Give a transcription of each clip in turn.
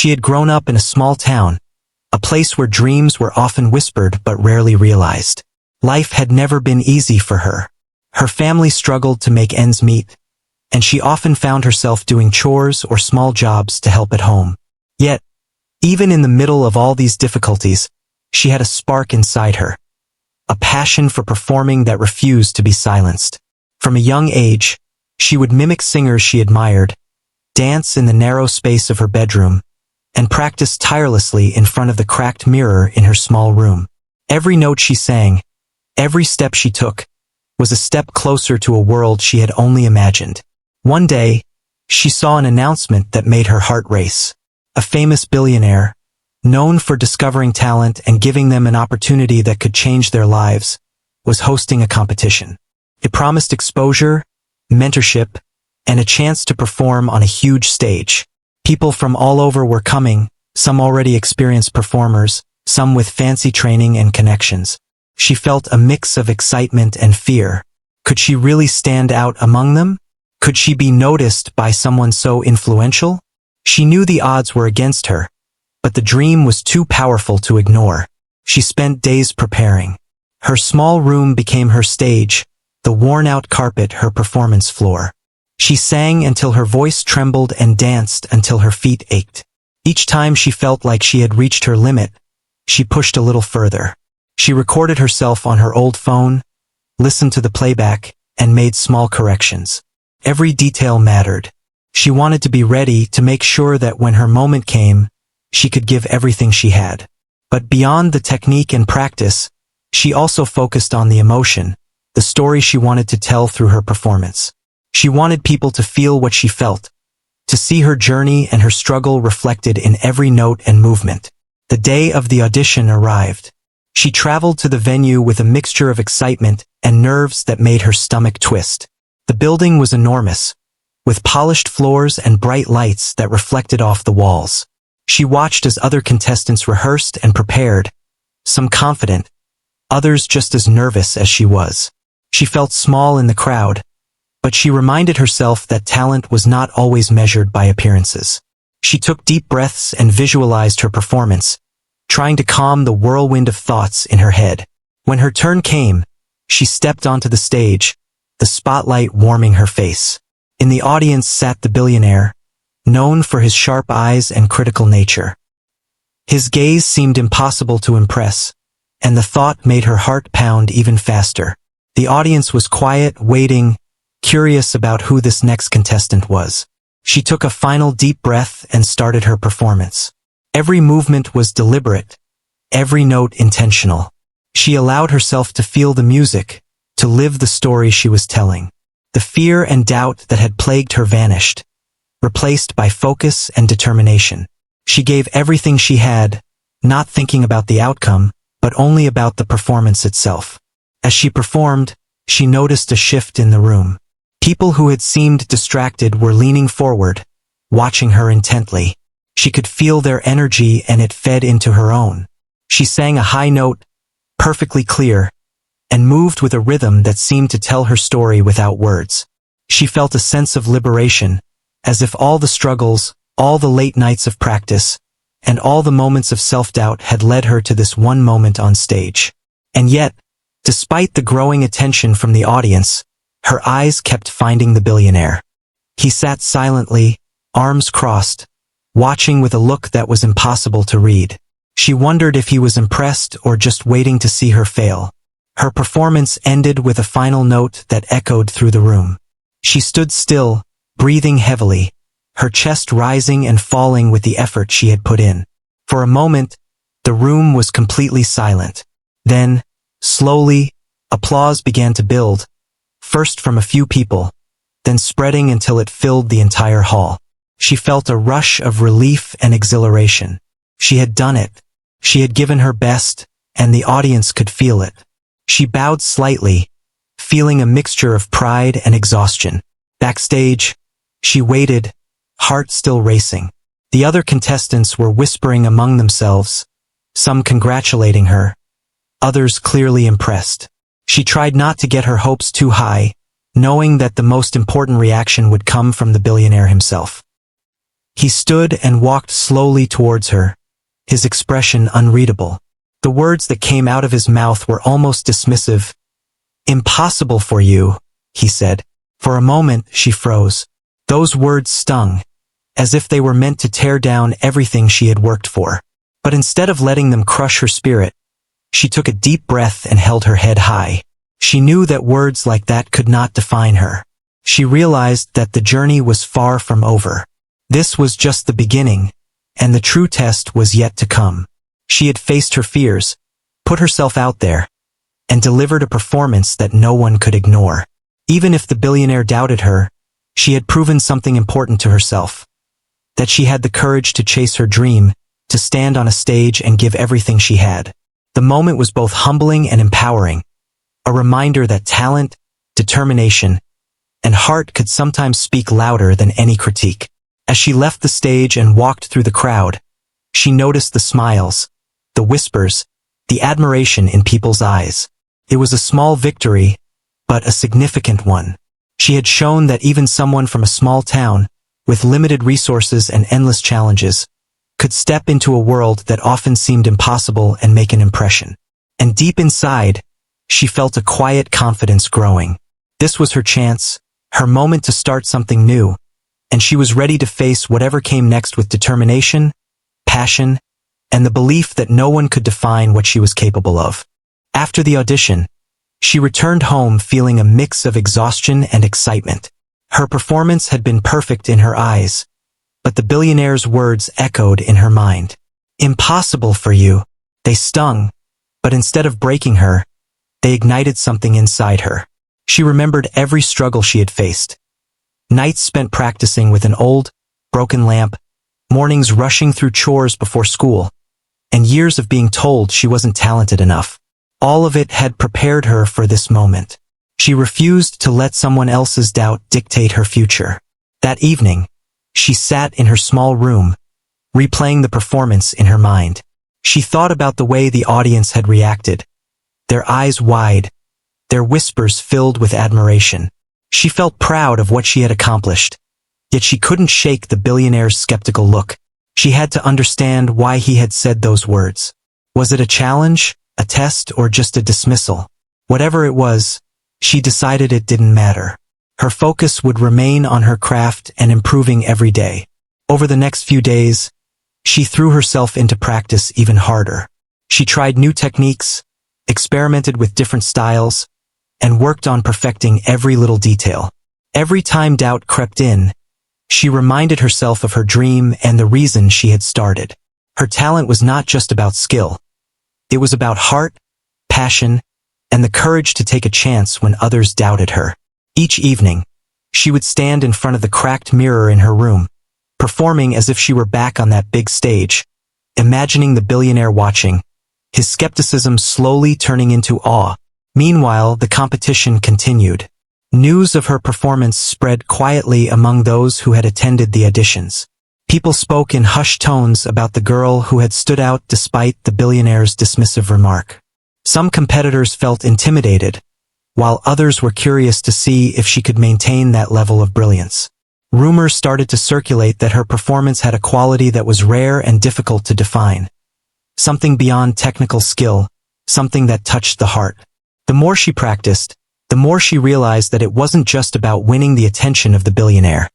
She had grown up in a small town, a place where dreams were often whispered but rarely realized. Life had never been easy for her. Her family struggled to make ends meet, and she often found herself doing chores or small jobs to help at home. Yet, even in the middle of all these difficulties, she had a spark inside her, a passion for performing that refused to be silenced. From a young age, she would mimic singers she admired, dance in the narrow space of her bedroom, and practice tirelessly in front of the cracked mirror in her small room. Every note she sang, every step she took, was a step closer to a world she had only imagined. One day, she saw an announcement that made her heart race. A famous billionaire, known for discovering talent and giving them an opportunity that could change their lives, was hosting a competition. It promised exposure, mentorship, and a chance to perform on a huge stage. People from all over were coming, some already experienced performers, some with fancy training and connections. She felt a mix of excitement and fear. Could she really stand out among them? Could she be noticed by someone so influential? She knew the odds were against her, but the dream was too powerful to ignore. She spent days preparing. Her small room became her stage, the worn-out carpet her performance floor. She sang until her voice trembled and danced until her feet ached. Each time she felt like she had reached her limit, she pushed a little further. She recorded herself on her old phone, listened to the playback, and made small corrections. Every detail mattered. She wanted to be ready to make sure that when her moment came, she could give everything she had. But beyond the technique and practice, she also focused on the emotion, the story she wanted to tell through her performance. She wanted people to feel what she felt, to see her journey and her struggle reflected in every note and movement. The day of the audition arrived. She traveled to the venue with a mixture of excitement and nerves that made her stomach twist. The building was enormous, with polished floors and bright lights that reflected off the walls. She watched as other contestants rehearsed and prepared, some confident, others just as nervous as she was. She felt small in the crowd, but she reminded herself that talent was not always measured by appearances. She took deep breaths and visualized her performance, trying to calm the whirlwind of thoughts in her head. When her turn came, she stepped onto the stage, the spotlight warming her face. In the audience sat the billionaire, known for his sharp eyes and critical nature. His gaze seemed impossible to impress, and the thought made her heart pound even faster. The audience was quiet, waiting, curious about who this next contestant was. She took a final deep breath and started her performance. Every movement was deliberate, every note intentional. She allowed herself to feel the music, to live the story she was telling. The fear and doubt that had plagued her vanished, replaced by focus and determination. She gave everything she had, not thinking about the outcome, but only about the performance itself. As she performed, she noticed a shift in the room. People who had seemed distracted were leaning forward, watching her intently. She could feel their energy and it fed into her own. She sang a high note, perfectly clear, and moved with a rhythm that seemed to tell her story without words. She felt a sense of liberation, as if all the struggles, all the late nights of practice, and all the moments of self-doubt had led her to this one moment on stage. And yet, despite the growing attention from the audience, her eyes kept finding the billionaire. He sat silently, arms crossed, watching with a look that was impossible to read. She wondered if he was impressed or just waiting to see her fail. Her performance ended with a final note that echoed through the room. She stood still, breathing heavily, her chest rising and falling with the effort she had put in. For a moment, the room was completely silent. Then, slowly, applause began to build, first from a few people, then spreading until it filled the entire hall. She felt a rush of relief and exhilaration. She had done it. She had given her best, and the audience could feel it. She bowed slightly, feeling a mixture of pride and exhaustion. Backstage, she waited, heart still racing. The other contestants were whispering among themselves, some congratulating her, others clearly impressed. She tried not to get her hopes too high, knowing that the most important reaction would come from the billionaire himself. He stood and walked slowly towards her, his expression unreadable. The words that came out of his mouth were almost dismissive. "Impossible for you," he said. For a moment, she froze. Those words stung, as if they were meant to tear down everything she had worked for. But instead of letting them crush her spirit, she took a deep breath and held her head high. She knew that words like that could not define her. She realized that the journey was far from over. This was just the beginning, and the true test was yet to come. She had faced her fears, put herself out there, and delivered a performance that no one could ignore. Even if the billionaire doubted her, she had proven something important to herself. That she had the courage to chase her dream, to stand on a stage and give everything she had. The moment was both humbling and empowering, a reminder that talent, determination, and heart could sometimes speak louder than any critique. As she left the stage and walked through the crowd, she noticed the smiles, the whispers, the admiration in people's eyes. It was a small victory, but a significant one. She had shown that even someone from a small town, with limited resources and endless challenges, could step into a world that often seemed impossible and make an impression. And deep inside, she felt a quiet confidence growing. This was her chance, her moment to start something new, and she was ready to face whatever came next with determination, passion, and the belief that no one could define what she was capable of. After the audition, she returned home feeling a mix of exhaustion and excitement. Her performance had been perfect in her eyes, but the billionaire's words echoed in her mind. "Impossible for you." They stung, but instead of breaking her, they ignited something inside her. She remembered every struggle she had faced. Nights spent practicing with an old, broken lamp, mornings rushing through chores before school, and years of being told she wasn't talented enough. All of it had prepared her for this moment. She refused to let someone else's doubt dictate her future. That evening, she sat in her small room, replaying the performance in her mind. She thought about the way the audience had reacted, their eyes wide, their whispers filled with admiration. She felt proud of what she had accomplished, yet she couldn't shake the billionaire's skeptical look. She had to understand why he had said those words. Was it a challenge, a test, or just a dismissal? Whatever it was, she decided it didn't matter. Her focus would remain on her craft and improving every day. Over the next few days, she threw herself into practice even harder. She tried new techniques, experimented with different styles, and worked on perfecting every little detail. Every time doubt crept in, she reminded herself of her dream and the reason she had started. Her talent was not just about skill. It was about heart, passion, and the courage to take a chance when others doubted her. Each evening, she would stand in front of the cracked mirror in her room, performing as if she were back on that big stage, imagining the billionaire watching, his skepticism slowly turning into awe. Meanwhile, the competition continued. News of her performance spread quietly among those who had attended the auditions. People spoke in hushed tones about the girl who had stood out despite the billionaire's dismissive remark. Some competitors felt intimidated, while others were curious to see if she could maintain that level of brilliance. Rumors started to circulate that her performance had a quality that was rare and difficult to define. Something beyond technical skill, something that touched the heart. The more she practiced, the more she realized that it wasn't just about winning the attention of the billionaire.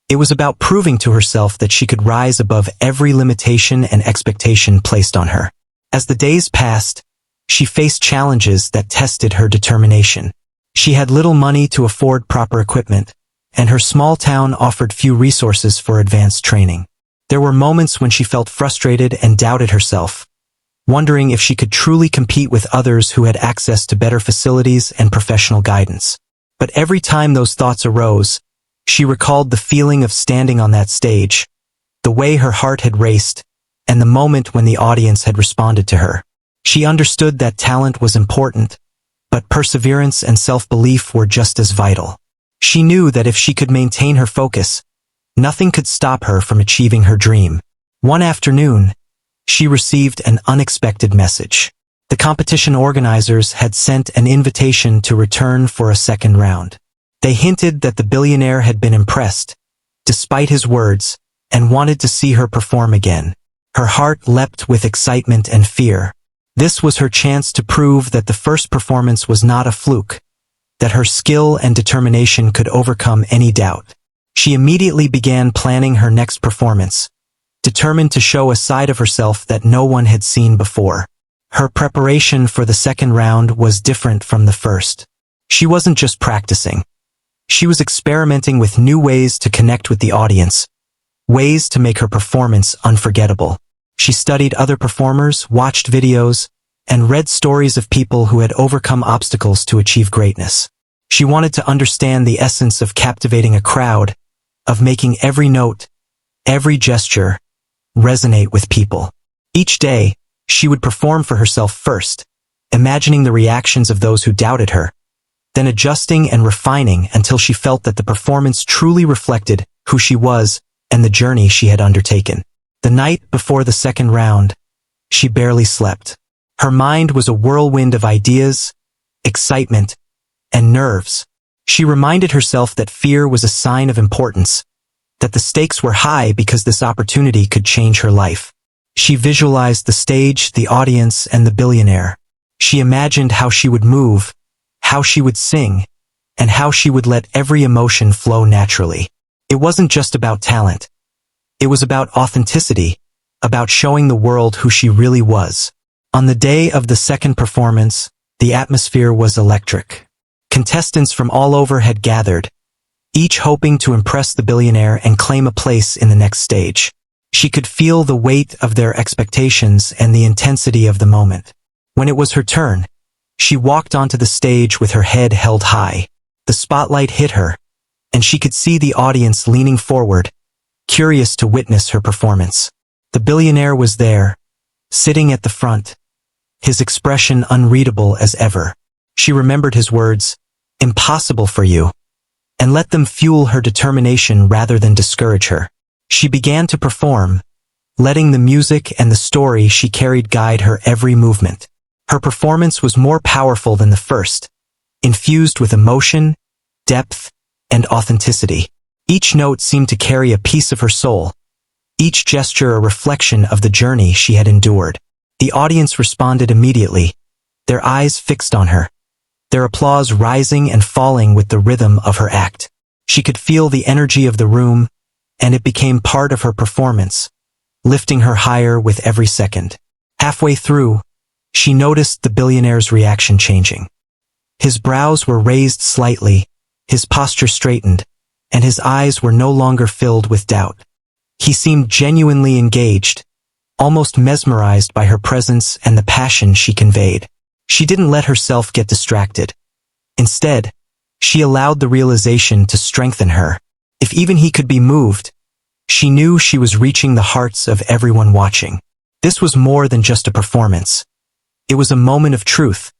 It was about proving to herself that she could rise above every limitation and expectation placed on her. As the days passed, she faced challenges that tested her determination. She had little money to afford proper equipment, and her small town offered few resources for advanced training. There were moments when she felt frustrated and doubted herself, wondering if she could truly compete with others who had access to better facilities and professional guidance. But every time those thoughts arose, she recalled the feeling of standing on that stage, the way her heart had raced, and the moment when the audience had responded to her. She understood that talent was important, but perseverance and self-belief were just as vital. She knew that if she could maintain her focus, nothing could stop her from achieving her dream. One afternoon, she received an unexpected message. The competition organizers had sent an invitation to return for a second round. They hinted that the billionaire had been impressed, despite his words, and wanted to see her perform again. Her heart leapt with excitement and fear. This was her chance to prove that the first performance was not a fluke, that her skill and determination could overcome any doubt. She immediately began planning her next performance, determined to show a side of herself that no one had seen before. Her preparation for the second round was different from the first. She wasn't just practicing. She was experimenting with new ways to connect with the audience, ways to make her performance unforgettable. She studied other performers, watched videos, and read stories of people who had overcome obstacles to achieve greatness. She wanted to understand the essence of captivating a crowd, of making every note, every gesture, resonate with people. Each day, she would perform for herself first, imagining the reactions of those who doubted her, then adjusting and refining until she felt that the performance truly reflected who she was and the journey she had undertaken. The night before the second round, she barely slept. Her mind was a whirlwind of ideas, excitement, and nerves. She reminded herself that fear was a sign of importance, that the stakes were high because this opportunity could change her life. She visualized the stage, the audience, and the billionaire. She imagined how she would move, how she would sing, and how she would let every emotion flow naturally. It wasn't just about talent. It was about authenticity, about showing the world who she really was. On the day of the second performance, the atmosphere was electric. Contestants from all over had gathered, each hoping to impress the billionaire and claim a place in the next stage. She could feel the weight of their expectations and the intensity of the moment. When it was her turn, she walked onto the stage with her head held high. The spotlight hit her, and she could see the audience leaning forward, curious to witness her performance. The billionaire was there, sitting at the front, his expression unreadable as ever. She remembered his words, "Impossible for you," and let them fuel her determination rather than discourage her. She began to perform, letting the music and the story she carried guide her every movement. Her performance was more powerful than the first, infused with emotion, depth, and authenticity. Each note seemed to carry a piece of her soul, each gesture a reflection of the journey she had endured. The audience responded immediately, their eyes fixed on her, their applause rising and falling with the rhythm of her act. She could feel the energy of the room, and it became part of her performance, lifting her higher with every second. Halfway through, she noticed the billionaire's reaction changing. His brows were raised slightly, his posture straightened, and his eyes were no longer filled with doubt. He seemed genuinely engaged, almost mesmerized by her presence and the passion she conveyed. She didn't let herself get distracted. Instead, she allowed the realization to strengthen her. If even he could be moved, she knew she was reaching the hearts of everyone watching. This was more than just a performance. It was a moment of truth,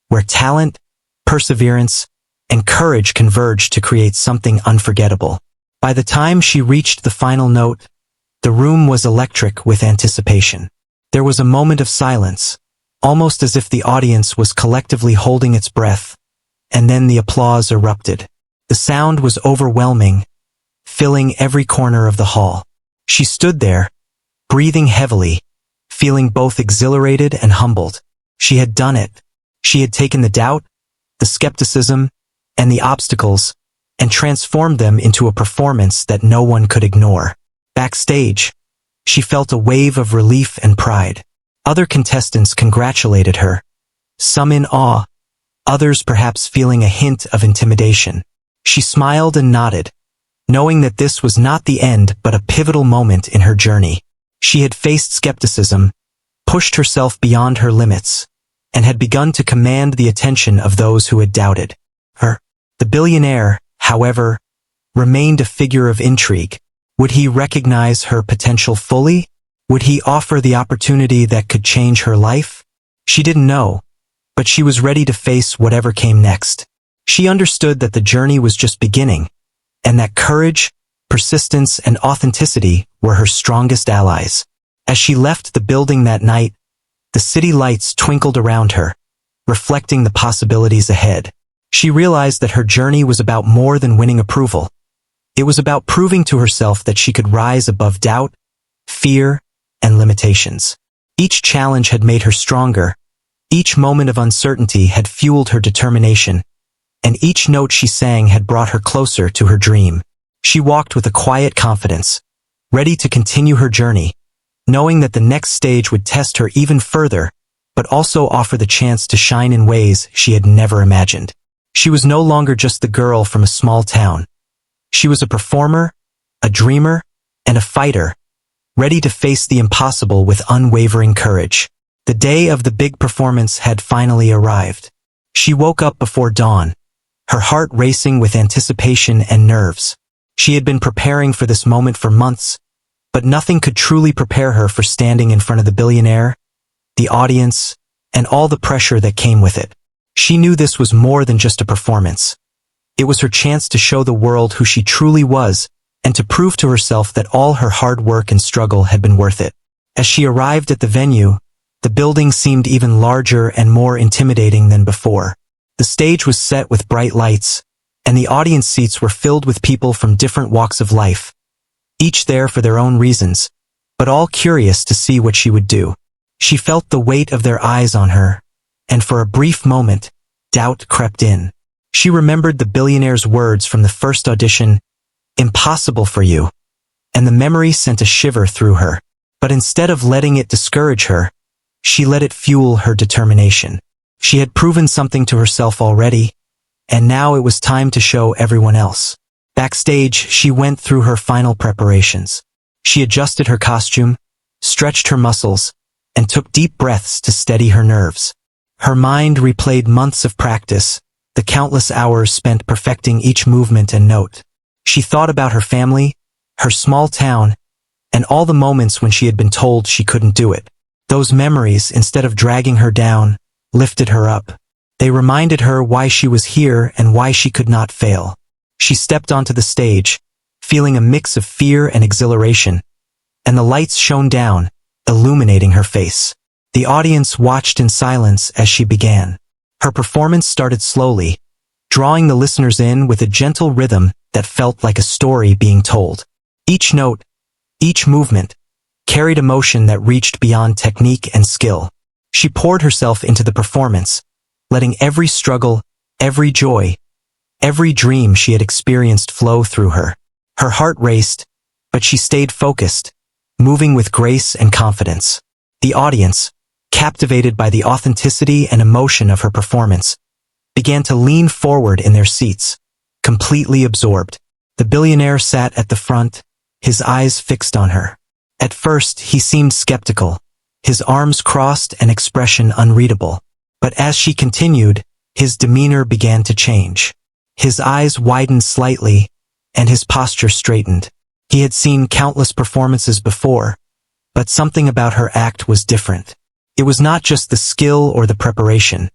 where talent, perseverance, and courage converged to create something unforgettable. By the time she reached the final note, the room was electric with anticipation. There was a moment of silence, almost as if the audience was collectively holding its breath, and then the applause erupted. The sound was overwhelming, filling every corner of the hall. She stood there, breathing heavily, feeling both exhilarated and humbled. She had done it. She had taken the doubt, the skepticism, and the obstacles, and transformed them into a performance that no one could ignore. Backstage, she felt a wave of relief and pride. Other contestants congratulated her, some in awe, others perhaps feeling a hint of intimidation. She smiled and nodded, knowing that this was not the end but a pivotal moment in her journey. She had faced skepticism, pushed herself beyond her limits, and had begun to command the attention of those who had doubted her. The billionaire, however, remained a figure of intrigue. Would he recognize her potential fully? Would he offer the opportunity that could change her life? She didn't know, but she was ready to face whatever came next. She understood that the journey was just beginning, and that courage, persistence, and authenticity were her strongest allies. As she left the building that night, the city lights twinkled around her, reflecting the possibilities ahead. She realized that her journey was about more than winning approval. It was about proving to herself that she could rise above doubt, fear, and limitations. Each challenge had made her stronger, each moment of uncertainty had fueled her determination, and each note she sang had brought her closer to her dream. She walked with a quiet confidence, ready to continue her journey, knowing that the next stage would test her even further, but also offer the chance to shine in ways she had never imagined. She was no longer just the girl from a small town. She was a performer, a dreamer, and a fighter, ready to face the impossible with unwavering courage. The day of the big performance had finally arrived. She woke up before dawn, her heart racing with anticipation and nerves. She had been preparing for this moment for months, but nothing could truly prepare her for standing in front of the billionaire, the audience, and all the pressure that came with it. She knew this was more than just a performance. It was her chance to show the world who she truly was and to prove to herself that all her hard work and struggle had been worth it. As she arrived at the venue, the building seemed even larger and more intimidating than before. The stage was set with bright lights, and the audience seats were filled with people from different walks of life, each there for their own reasons, but all curious to see what she would do. She felt the weight of their eyes on her, and for a brief moment, doubt crept in. She remembered the billionaire's words from the first audition, "Impossible for you," and the memory sent a shiver through her. But instead of letting it discourage her, she let it fuel her determination. She had proven something to herself already, and now it was time to show everyone else. Backstage, she went through her final preparations. She adjusted her costume, stretched her muscles, and took deep breaths to steady her nerves. Her mind replayed months of practice, the countless hours spent perfecting each movement and note. She thought about her family, her small town, and all the moments when she had been told she couldn't do it. Those memories, instead of dragging her down, lifted her up. They reminded her why she was here and why she could not fail. She stepped onto the stage, feeling a mix of fear and exhilaration, and the lights shone down, illuminating her face. The audience watched in silence as she began. Her performance started slowly, drawing the listeners in with a gentle rhythm that felt like a story being told. Each note, each movement, carried emotion that reached beyond technique and skill. She poured herself into the performance, letting every struggle, every joy, every dream she had experienced flow through her. Her heart raced, but she stayed focused, moving with grace and confidence. The audience, captivated by the authenticity and emotion of her performance, began to lean forward in their seats, completely absorbed. The billionaire sat at the front, his eyes fixed on her. At first, he seemed skeptical, his arms crossed, an expression unreadable. But as she continued, his demeanor began to change. His eyes widened slightly, and his posture straightened. He had seen countless performances before, but something about her act was different. It was not just the skill or the preparation.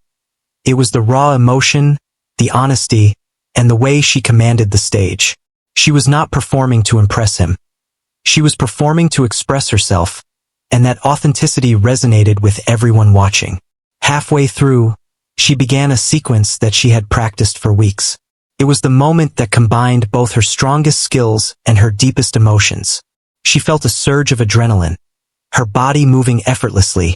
It was the raw emotion, the honesty, and the way she commanded the stage. She was not performing to impress him. She was performing to express herself, and that authenticity resonated with everyone watching. Halfway through, she began a sequence that she had practiced for weeks. It was the moment that combined both her strongest skills and her deepest emotions. She felt a surge of adrenaline, her body moving effortlessly,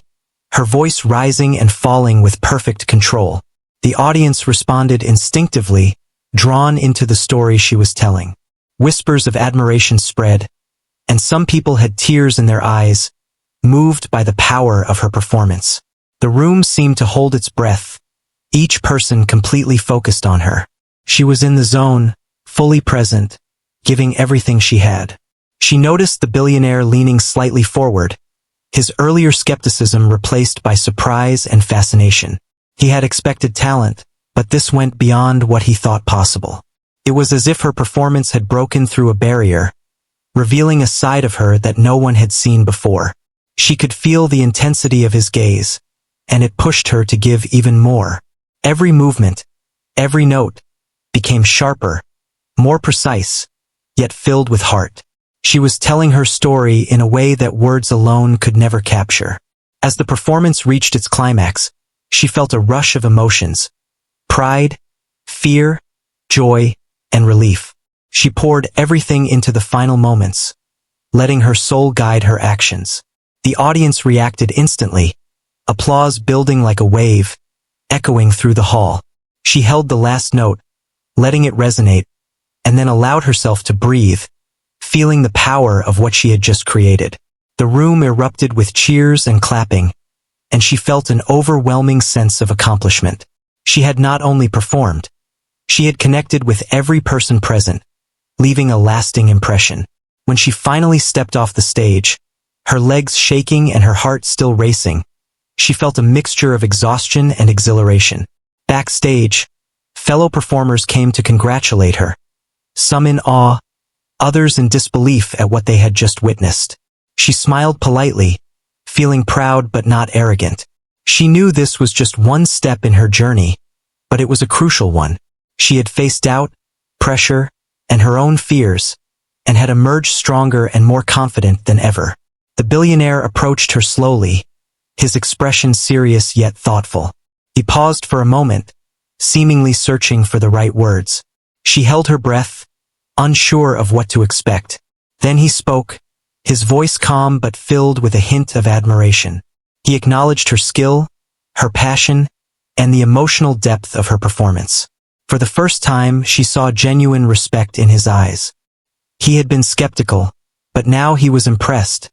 her voice rising and falling with perfect control. The audience responded instinctively, drawn into the story she was telling. Whispers of admiration spread, and some people had tears in their eyes, moved by the power of her performance. The room seemed to hold its breath, each person completely focused on her. She was in the zone, fully present, giving everything she had. She noticed the billionaire leaning slightly forward, his earlier skepticism replaced by surprise and fascination. He had expected talent, but this went beyond what he thought possible. It was as if her performance had broken through a barrier, revealing a side of her that no one had seen before. She could feel the intensity of his gaze, and it pushed her to give even more. Every movement, every note, became sharper, more precise, yet filled with heart. She was telling her story in a way that words alone could never capture. As the performance reached its climax, she felt a rush of emotions: pride, fear, joy, and relief. She poured everything into the final moments, letting her soul guide her actions. The audience reacted instantly, applause building like a wave, echoing through the hall. She held the last note, letting it resonate, and then allowed herself to breathe, feeling the power of what she had just created. The room erupted with cheers and clapping, and she felt an overwhelming sense of accomplishment. She had not only performed, she had connected with every person present, leaving a lasting impression. When she finally stepped off the stage, her legs shaking and her heart still racing, she felt a mixture of exhaustion and exhilaration. Backstage, fellow performers came to congratulate her, some in awe, others in disbelief at what they had just witnessed. She smiled politely, feeling proud but not arrogant. She knew this was just one step in her journey, but it was a crucial one. She had faced doubt, pressure, and her own fears, and had emerged stronger and more confident than ever. The billionaire approached her slowly, his expression serious yet thoughtful. He paused for a moment, seemingly searching for the right words. She held her breath, unsure of what to expect. Then he spoke, his voice calm but filled with a hint of admiration. He acknowledged her skill, her passion, and the emotional depth of her performance. For the first time, she saw genuine respect in his eyes. He had been skeptical, but now he was impressed,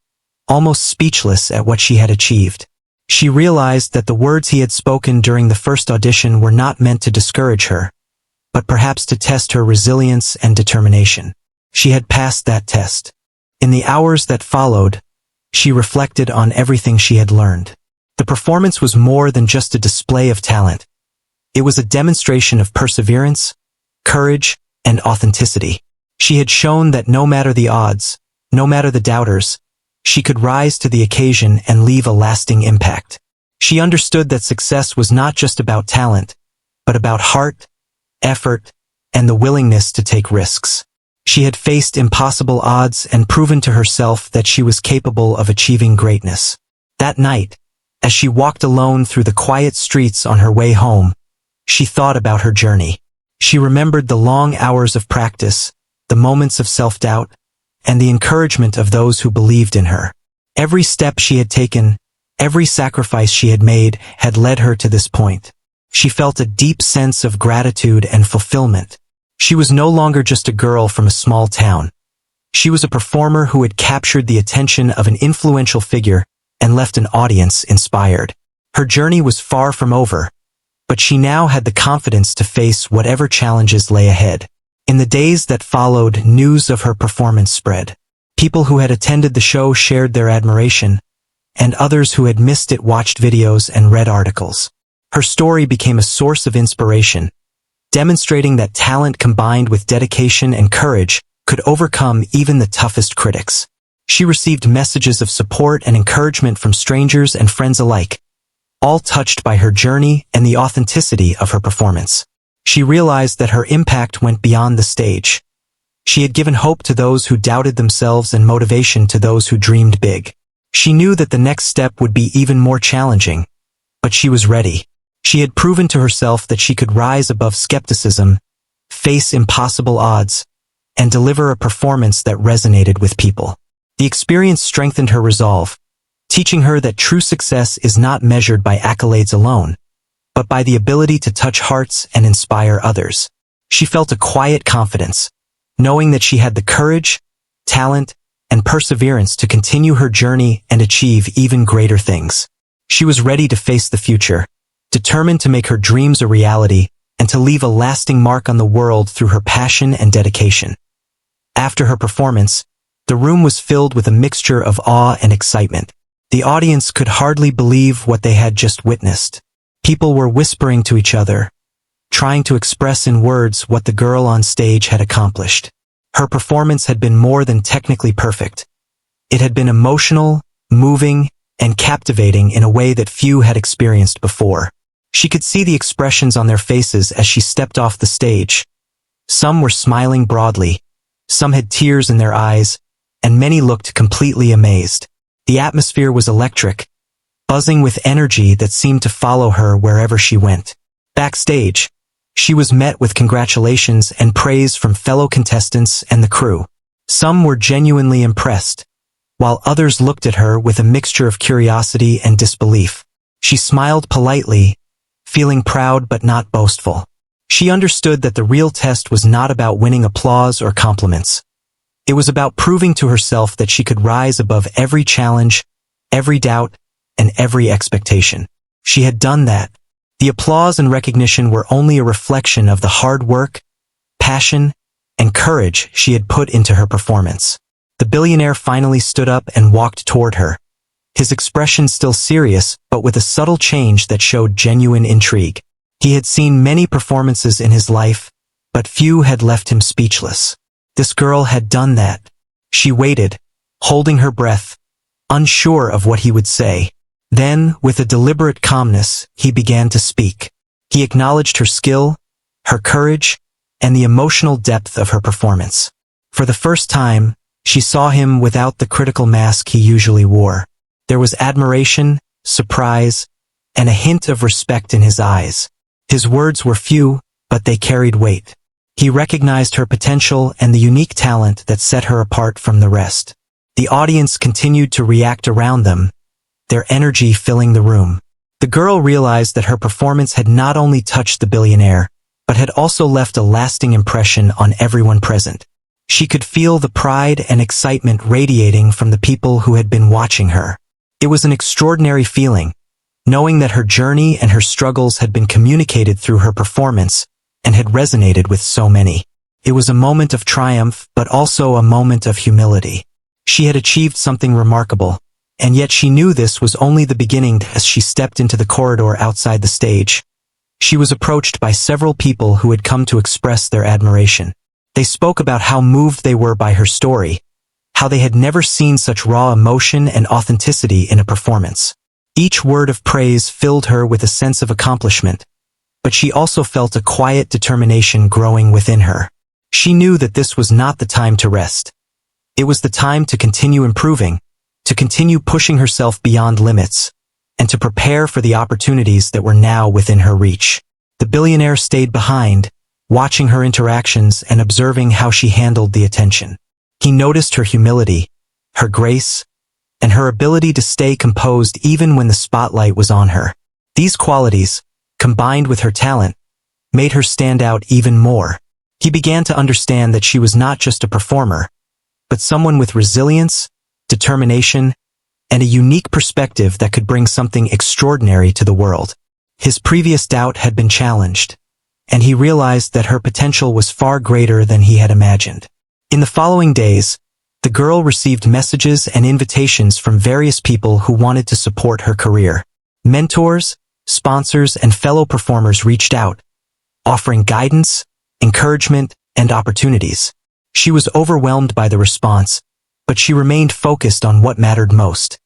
almost speechless at what she had achieved. She realized that the words he had spoken during the first audition were not meant to discourage her, but perhaps to test her resilience and determination. She had passed that test. In the hours that followed, she reflected on everything she had learned. The performance was more than just a display of talent. It was a demonstration of perseverance, courage, and authenticity. She had shown that no matter the odds, no matter the doubters, she could rise to the occasion and leave a lasting impact. She understood that success was not just about talent, but about heart, effort, and the willingness to take risks. She had faced impossible odds and proven to herself that she was capable of achieving greatness. That night, as she walked alone through the quiet streets on her way home, she thought about her journey. She remembered the long hours of practice, the moments of self-doubt, and the encouragement of those who believed in her. Every step she had taken, every sacrifice she had made, had led her to this point. She felt a deep sense of gratitude and fulfillment. She was no longer just a girl from a small town. She was a performer who had captured the attention of an influential figure and left an audience inspired. Her journey was far from over, but she now had the confidence to face whatever challenges lay ahead. In the days that followed, news of her performance spread. People who had attended the show shared their admiration, and others who had missed it watched videos and read articles. Her story became a source of inspiration, demonstrating that talent combined with dedication and courage could overcome even the toughest critics. She received messages of support and encouragement from strangers and friends alike, all touched by her journey and the authenticity of her performance. She realized that her impact went beyond the stage. She had given hope to those who doubted themselves and motivation to those who dreamed big. She knew that the next step would be even more challenging, but she was ready. She had proven to herself that she could rise above skepticism, face impossible odds, and deliver a performance that resonated with people. The experience strengthened her resolve, teaching her that true success is not measured by accolades alone, but by the ability to touch hearts and inspire others. She felt a quiet confidence, knowing that she had the courage, talent, and perseverance to continue her journey and achieve even greater things. She was ready to face the future, determined to make her dreams a reality and to leave a lasting mark on the world through her passion and dedication. After her performance, the room was filled with a mixture of awe and excitement. The audience could hardly believe what they had just witnessed. People were whispering to each other, trying to express in words what the girl on stage had accomplished. Her performance had been more than technically perfect. It had been emotional, moving, and captivating in a way that few had experienced before. She could see the expressions on their faces as she stepped off the stage. Some were smiling broadly, some had tears in their eyes, and many looked completely amazed. The atmosphere was electric, buzzing with energy that seemed to follow her wherever she went. Backstage, She was met with congratulations and praise from fellow contestants and the crew. Some were genuinely impressed, while others looked at her with a mixture of curiosity and disbelief. She smiled politely, feeling proud but not boastful. She understood that the real test was not about winning applause or compliments. It was about proving to herself that she could rise above every challenge, every doubt, and every expectation. She had done that. The applause and recognition were only a reflection of the hard work, passion, and courage she had put into her performance. The billionaire finally stood up and walked toward her, his expression still serious but with a subtle change that showed genuine intrigue. He had seen many performances in his life, but few had left him speechless. This girl had done that. She waited, holding her breath, unsure of what he would say. Then, with a deliberate calmness, he began to speak. He acknowledged her skill, her courage, and the emotional depth of her performance. For the first time, she saw him without the critical mask he usually wore. There was admiration, surprise, and a hint of respect in his eyes. His words were few, but they carried weight. He recognized her potential and the unique talent that set her apart from the rest. The audience continued to react around them, their energy filling the room. The girl realized that her performance had not only touched the billionaire, but had also left a lasting impression on everyone present. She could feel the pride and excitement radiating from the people who had been watching her. It was an extraordinary feeling, knowing that her journey and her struggles had been communicated through her performance and had resonated with so many. It was a moment of triumph, but also a moment of humility. She had achieved something remarkable, and yet she knew this was only the beginning. As she stepped into the corridor outside the stage, she was approached by several people who had come to express their admiration. They spoke about how moved they were by her story, how they had never seen such raw emotion and authenticity in a performance. Each word of praise filled her with a sense of accomplishment, but she also felt a quiet determination growing within her. She knew that this was not the time to rest. It was the time to continue improving, to continue pushing herself beyond limits, and to prepare for the opportunities that were now within her reach. The billionaire stayed behind, watching her interactions and observing how she handled the attention. He noticed her humility, her grace, and her ability to stay composed even when the spotlight was on her. These qualities, combined with her talent, made her stand out even more. He began to understand that she was not just a performer, but someone with resilience, determination, and a unique perspective that could bring something extraordinary to the world. His previous doubt had been challenged, and he realized that her potential was far greater than he had imagined. In the following days, the girl received messages and invitations from various people who wanted to support her career. Mentors, sponsors, and fellow performers reached out, offering guidance, encouragement, and opportunities. She was overwhelmed by the response, but she remained focused on what mattered most,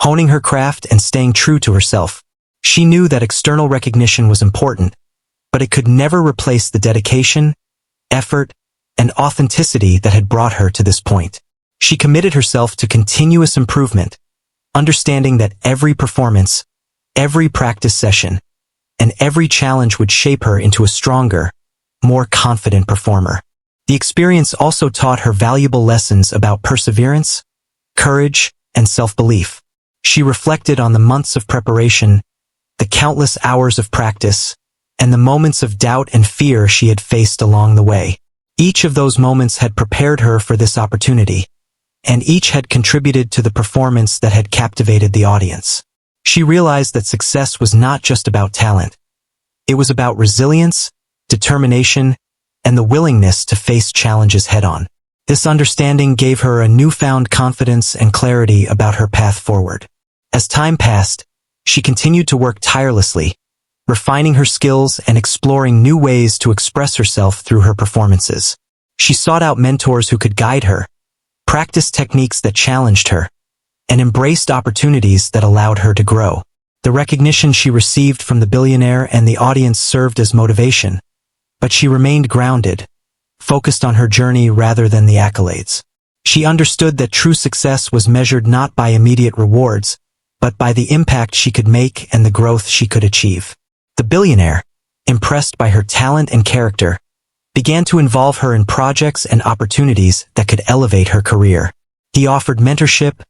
honing her craft and staying true to herself. She knew that external recognition was important, but it could never replace the dedication, effort, and authenticity that had brought her to this point. She committed herself to continuous improvement, understanding that every performance, every practice session, and every challenge would shape her into a stronger, more confident performer. The experience also taught her valuable lessons about perseverance, courage, and self-belief. She reflected on the months of preparation, the countless hours of practice, and the moments of doubt and fear she had faced along the way. Each of those moments had prepared her for this opportunity, and each had contributed to the performance that had captivated the audience. She realized that success was not just about talent. It was about resilience, determination, and the willingness to face challenges head-on. This understanding gave her a newfound confidence and clarity about her path forward. As time passed, she continued to work tirelessly, refining her skills and exploring new ways to express herself through her performances. She sought out mentors who could guide her, practiced techniques that challenged her, and embraced opportunities that allowed her to grow. The recognition she received from the billionaire and the audience served as motivation, but she remained grounded, focused on her journey rather than the accolades. She understood that true success was measured not by immediate rewards, but by the impact she could make and the growth she could achieve. The billionaire, impressed by her talent and character, began to involve her in projects and opportunities that could elevate her career. He offered mentorship,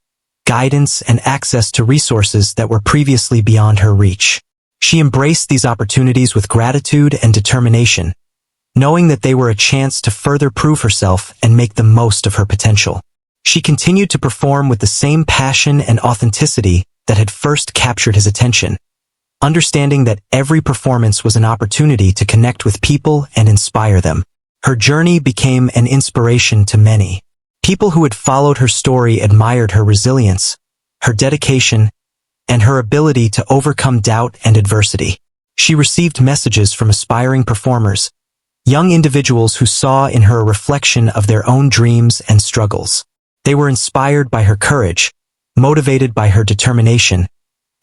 guidance, and access to resources that were previously beyond her reach. She embraced these opportunities with gratitude and determination, knowing that they were a chance to further prove herself and make the most of her potential. She continued to perform with the same passion and authenticity that had first captured his attention, understanding that every performance was an opportunity to connect with people and inspire them. Her journey became an inspiration to many. People who had followed her story admired her resilience, her dedication, and her ability to overcome doubt and adversity. She received messages from aspiring performers, young individuals who saw in her a reflection of their own dreams and struggles. They were inspired by her courage, motivated by her determination,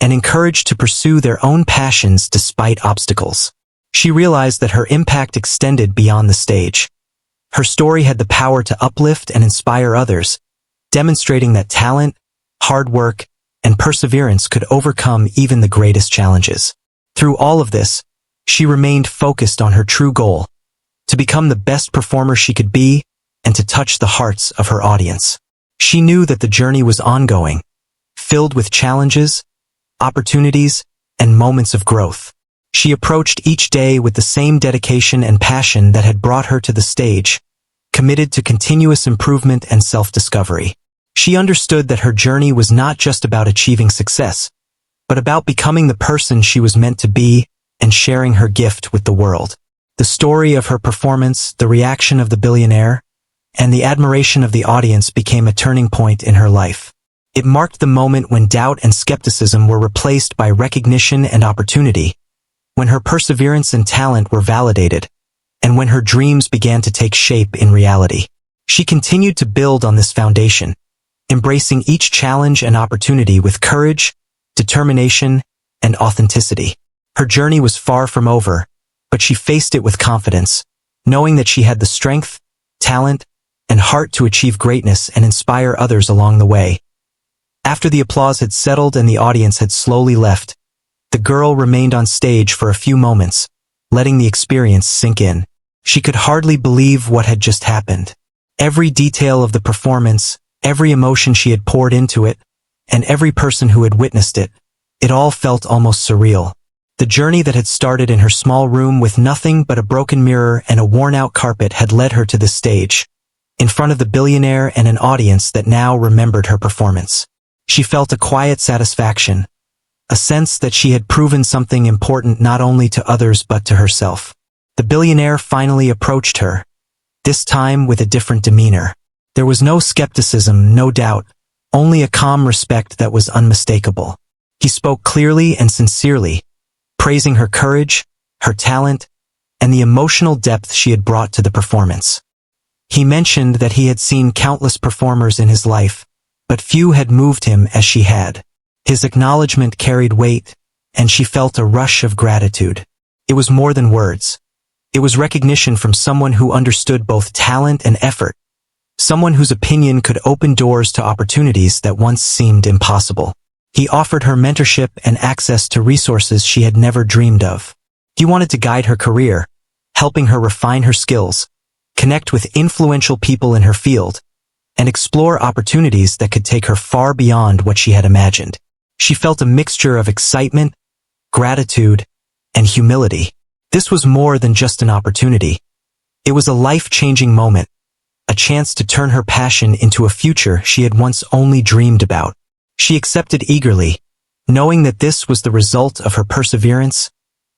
and encouraged to pursue their own passions despite obstacles. She realized that her impact extended beyond the stage. Her story had the power to uplift and inspire others, demonstrating that talent, hard work, and perseverance could overcome even the greatest challenges. Through all of this, she remained focused on her true goal, to become the best performer she could be and to touch the hearts of her audience. She knew that the journey was ongoing, filled with challenges, opportunities, and moments of growth. She approached each day with the same dedication and passion that had brought her to the stage, committed to continuous improvement and self-discovery. She understood that her journey was not just about achieving success, but about becoming the person she was meant to be and sharing her gift with the world. The story of her performance, the reaction of the billionaire, and the admiration of the audience became a turning point in her life. It marked the moment when doubt and skepticism were replaced by recognition and opportunity, when her perseverance and talent were validated, and when her dreams began to take shape in reality. She continued to build on this foundation, embracing each challenge and opportunity with courage, determination, and authenticity. Her journey was far from over, but she faced it with confidence, knowing that she had the strength, talent, and heart to achieve greatness and inspire others along the way. After the applause had settled and the audience had slowly left, the girl remained on stage for a few moments, letting the experience sink in. She could hardly believe what had just happened. Every detail of the performance, every emotion she had poured into it, and every person who had witnessed it, it all felt almost surreal. The journey that had started in her small room with nothing but a broken mirror and a worn-out carpet had led her to this stage, in front of the billionaire and an audience that now remembered her performance. She felt a quiet satisfaction, a sense that she had proven something important not only to others but to herself. The billionaire finally approached her, this time with a different demeanor. There was no skepticism, no doubt, only a calm respect that was unmistakable. He spoke clearly and sincerely, praising her courage, her talent, and the emotional depth she had brought to the performance. He mentioned that he had seen countless performers in his life, but few had moved him as she had. His acknowledgement carried weight, and she felt a rush of gratitude. It was more than words. It was recognition from someone who understood both talent and effort, someone whose opinion could open doors to opportunities that once seemed impossible. He offered her mentorship and access to resources she had never dreamed of. He wanted to guide her career, helping her refine her skills, connect with influential people in her field, and explore opportunities that could take her far beyond what she had imagined. She felt a mixture of excitement, gratitude, and humility. This was more than just an opportunity. It was a life-changing moment, a chance to turn her passion into a future she had once only dreamed about. She accepted eagerly, knowing that this was the result of her perseverance,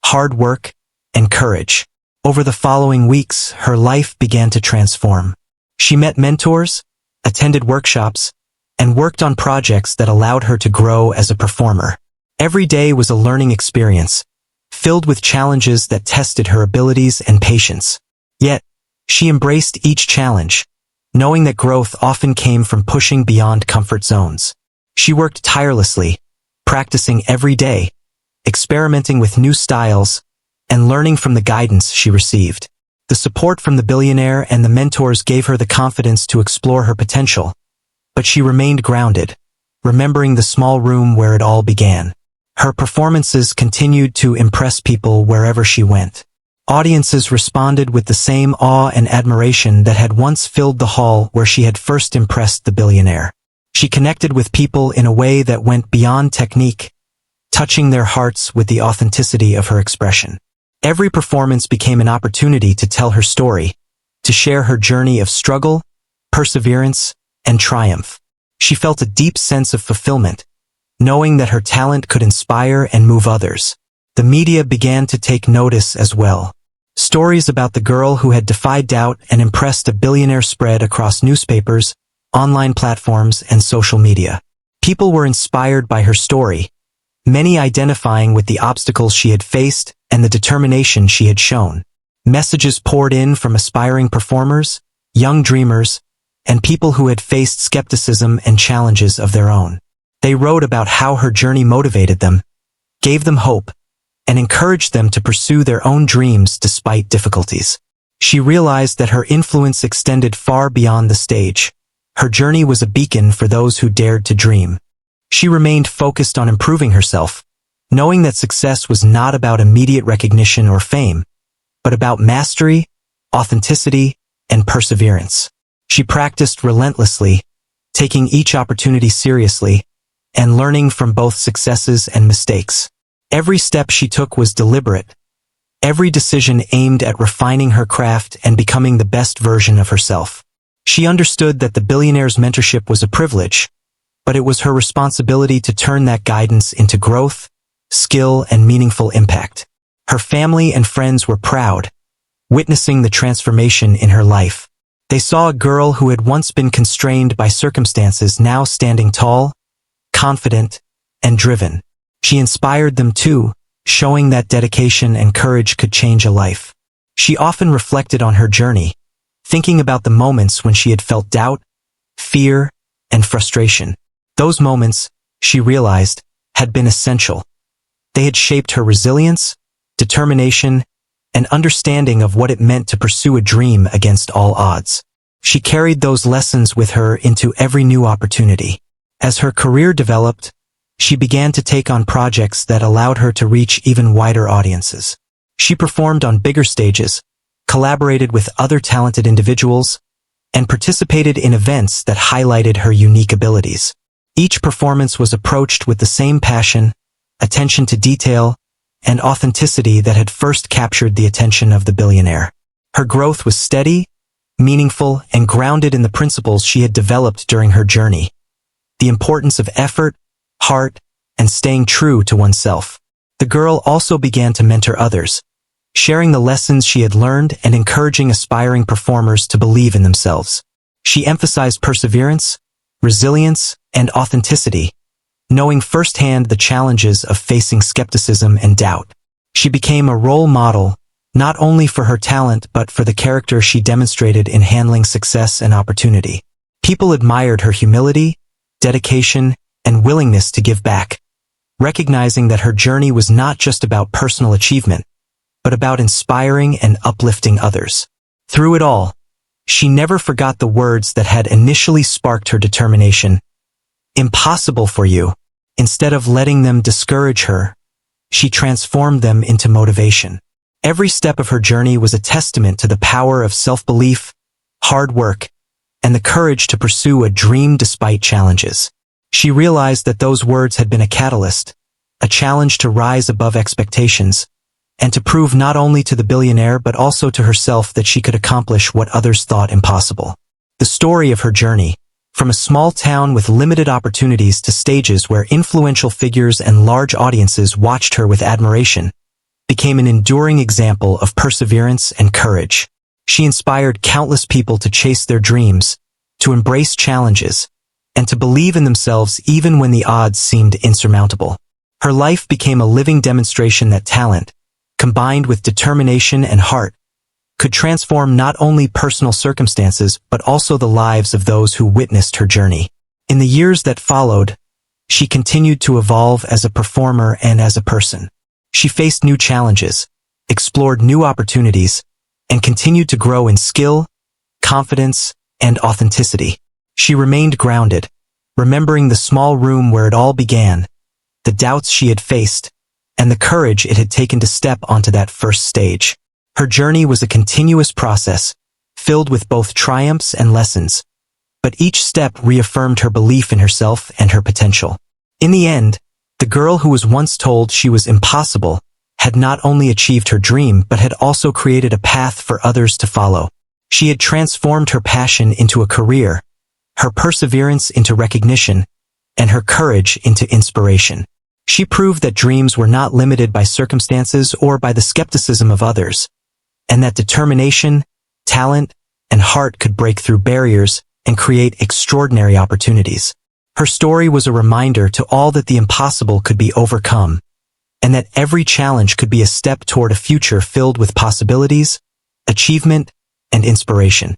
hard work, and courage. Over the following weeks, her life began to transform. She met mentors, attended workshops, and worked on projects that allowed her to grow as a performer. Every day was a learning experience, filled with challenges that tested her abilities and patience. Yet, she embraced each challenge, knowing that growth often came from pushing beyond comfort zones. She worked tirelessly, practicing every day, experimenting with new styles, and learning from the guidance she received. The support from the billionaire and the mentors gave her the confidence to explore her potential, but she remained grounded, remembering the small room where it all began. Her performances continued to impress people wherever she went. Audiences responded with the same awe and admiration that had once filled the hall where she had first impressed the billionaire. She connected with people in a way that went beyond technique, touching their hearts with the authenticity of her expression. Every performance became an opportunity to tell her story, to share her journey of struggle, perseverance, and triumph. She felt a deep sense of fulfillment, knowing that her talent could inspire and move others. The media began to take notice as well. Stories about the girl who had defied doubt and impressed a billionaire spread across newspapers, online platforms, and social media. People were inspired by her story, many identifying with the obstacles she had faced and the determination she had shown. Messages poured in from aspiring performers, young dreamers, and people who had faced skepticism and challenges of their own. They wrote about how her journey motivated them, gave them hope, and encouraged them to pursue their own dreams despite difficulties. She realized that her influence extended far beyond the stage. Her journey was a beacon for those who dared to dream. She remained focused on improving herself, knowing that success was not about immediate recognition or fame, but about mastery, authenticity, and perseverance. She practiced relentlessly, taking each opportunity seriously, and learning from both successes and mistakes. Every step she took was deliberate, every decision aimed at refining her craft and becoming the best version of herself. She understood that the billionaire's mentorship was a privilege, but it was her responsibility to turn that guidance into growth, skill, and meaningful impact. Her family and friends were proud, witnessing the transformation in her life. They saw a girl who had once been constrained by circumstances now standing tall, confident, and driven. She inspired them too, showing that dedication and courage could change a life. She often reflected on her journey, thinking about the moments when she had felt doubt, fear, and frustration. Those moments, she realized, had been essential. They had shaped her resilience, determination, and understanding of what it meant to pursue a dream against all odds. She carried those lessons with her into every new opportunity. As her career developed, she began to take on projects that allowed her to reach even wider audiences. She performed on bigger stages, collaborated with other talented individuals, and participated in events that highlighted her unique abilities. Each performance was approached with the same passion, attention to detail, and authenticity that had first captured the attention of the billionaire. Her growth was steady, meaningful, and grounded in the principles she had developed during her journey. The importance of effort, heart, and staying true to oneself. The girl also began to mentor others, sharing the lessons she had learned and encouraging aspiring performers to believe in themselves. She emphasized perseverance, resilience, and authenticity, knowing firsthand the challenges of facing skepticism and doubt. She became a role model, not only for her talent but for the character she demonstrated in handling success and opportunity. People admired her humility, dedication, and willingness to give back, recognizing that her journey was not just about personal achievement, but about inspiring and uplifting others. Through it all, she never forgot the words that had initially sparked her determination. Impossible for you. Instead of letting them discourage her, she transformed them into motivation. Every step of her journey was a testament to the power of self-belief, hard work, and the courage to pursue a dream despite challenges. She realized that those words had been a catalyst, a challenge to rise above expectations, and to prove not only to the billionaire but also to herself that she could accomplish what others thought impossible. The story of her journey, from a small town with limited opportunities to stages where influential figures and large audiences watched her with admiration, became an enduring example of perseverance and courage. She inspired countless people to chase their dreams, to embrace challenges, and to believe in themselves even when the odds seemed insurmountable. Her life became a living demonstration that talent, combined with determination and heart, could transform not only personal circumstances but also the lives of those who witnessed her journey. In the years that followed, she continued to evolve as a performer and as a person. She faced new challenges, explored new opportunities, and continued to grow in skill, confidence, and authenticity. She remained grounded, remembering the small room where it all began, the doubts she had faced, and the courage it had taken to step onto that first stage. Her journey was a continuous process, filled with both triumphs and lessons, but each step reaffirmed her belief in herself and her potential. In the end, the girl who was once told she was impossible had not only achieved her dream but had also created a path for others to follow. She had transformed her passion into a career, her perseverance into recognition, and her courage into inspiration. She proved that dreams were not limited by circumstances or by the skepticism of others, and that determination, talent, and heart could break through barriers and create extraordinary opportunities. Her story was a reminder to all that the impossible could be overcome, and that every challenge could be a step toward a future filled with possibilities, achievement, and inspiration.